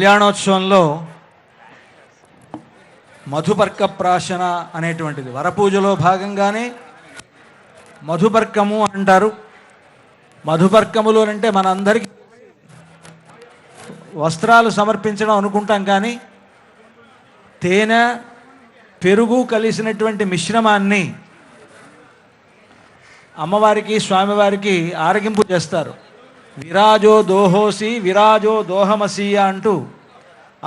కళ్యాణోత్సవంలో మధుపర్క ప్రాశన అనేటువంటిది వరపూజలో భాగంగానే మధుపర్కము అంటారు. మధుపర్కములు అంటే మనందరికీ వస్త్రాలు సమర్పించడం అనుకుంటాం, కానీ తేనె పెరుగు కలిసినటువంటి మిశ్రమాన్ని అమ్మవారికి స్వామివారికి ఆరగింపు చేస్తారు. విరాజో దోహోసి విరాజో దోహమసీయ అంటూ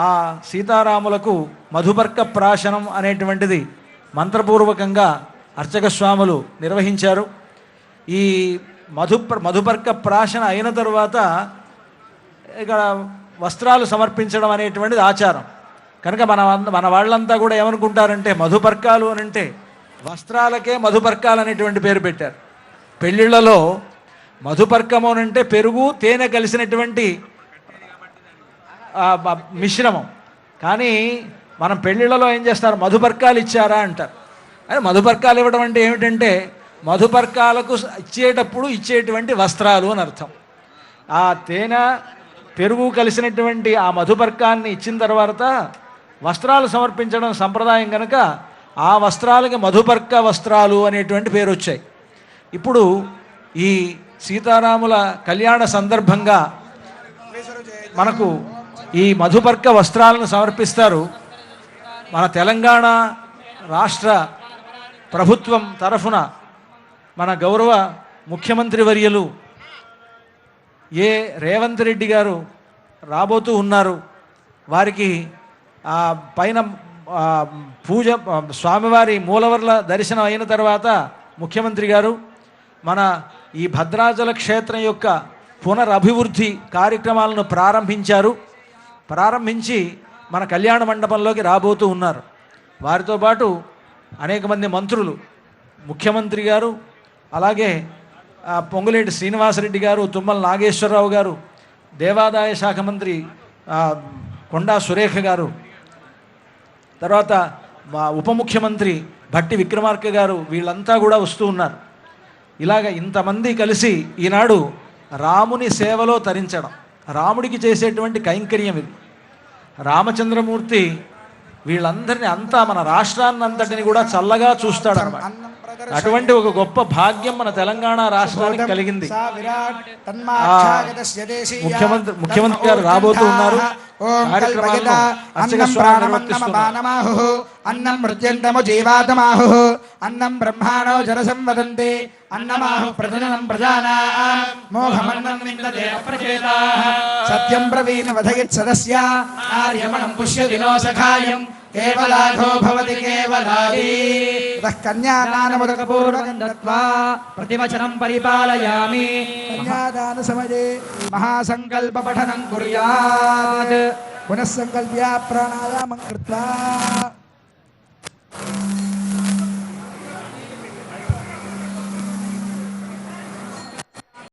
ఆ సీతారాములకు మధుపర్క ప్రాశనం అనేటువంటిది మంత్రపూర్వకంగా అర్చక స్వాములు నిర్వహించారు. ఈ మధుపర్క ప్రాశన అయిన తరువాత ఇక్కడ వస్త్రాలు సమర్పించడం అనేటువంటిది ఆచారం. కనుక మన వాళ్ళంతా కూడా ఏమనుకుంటారంటే మధుపర్కాలు అని అంటే వస్త్రాలకే మధుపర్కాలు అనేటువంటి పేరు పెట్టారు. పెళ్ళిళ్ళలో మధుపర్కము అని అంటే పెరుగు తేనె కలిసినటువంటి మిశ్రమం. కానీ మనం పెళ్ళిళ్ళలో ఏం చేస్తారు, మధుపర్కాలు ఇచ్చారా అంటారు. అని మధుపర్కాలు ఇవ్వడం అంటే ఏమిటంటే మధుపర్కాలకు ఇచ్చేటప్పుడు ఇచ్చేటువంటి వస్త్రాలు అని అర్థం. ఆ తేనె పెరుగు కలిసినటువంటి ఆ మధుపర్కాన్ని ఇచ్చిన తర్వాత వస్త్రాలు సమర్పించడం సంప్రదాయం కనుక ఆ వస్త్రాలకి మధుపర్క వస్త్రాలు అనేటువంటి పేరు వచ్చాయి. ఇప్పుడు ఈ సీతారాముల కళ్యాణ సందర్భంగా మనకు ఈ మధుపర్క వస్త్రాలను సమర్పిస్తారు. మన తెలంగాణ రాష్ట్ర ప్రభుత్వం తరఫున మన గౌరవ ముఖ్యమంత్రి వర్యులు రేవంత్ రెడ్డి గారు రాబోతూ ఉన్నారు. వారికి పైన పూజ స్వామివారి మూలవర్ల దర్శనం అయిన తర్వాత ముఖ్యమంత్రి గారు మన ఈ భద్రాచల క్షేత్రం యొక్క పునరభివృద్ధి కార్యక్రమాలను ప్రారంభించి మన కళ్యాణ మండపంలోకి రాబోతూ ఉన్నారు. వారితో పాటు అనేక మంది మంత్రులు, ముఖ్యమంత్రి గారు, అలాగే పొంగులేటి శ్రీనివాసరెడ్డి గారు, తుమ్మల నాగేశ్వరరావు గారు, దేవాదాయ శాఖ మంత్రి కొండా సురేఖ గారు, తర్వాత ఉప ముఖ్యమంత్రి భట్టి విక్రమార్క గారు, వీళ్ళంతా కూడా వస్తూ ఉన్నారు. ఇలాగ ఇంతమంది కలిసి ఈనాడు రాముని సేవలో తరించడం, రాముడికి చేసేటువంటి కైంకర్యం ఇది. రామచంద్రమూర్తి వీళ్ళందరినీ అంతా మన రాష్ట్రాన్ని అంతటిని కూడా చల్లగా చూస్తాడు అన్నమాట. అటువంటి ఒక గొప్ప భాగ్యం మన తెలంగాణ రాష్ట్రానికి కలిగింది. ముఖ్యమంత్రి గారు రాబోతూ ఉన్నారు. అన్నం మృత్యంతము జీవాతమాహు అన్నం బ్రహ్మాణో జనసంవదంతి అన్నమాహు ప్రజననం ప్రజానాం మోహమన్నం విందతే అప్రచేతాః సత్యం బ్రవీణ వదయత్ సదస్య ఆర్యమణం పుష్యతి నో సఖాయం కేవలాఘో భవతి కేవలాది కన్యాదానముదకపూర్వకం దత్వా ప్రతివచనం పరిపాలయామి. కన్యాదాన సమయే మహాసంకల్ప పఠనం కుర్యాత్ పునః సంకల్ప్య ప్రాణాయామం కృత్వా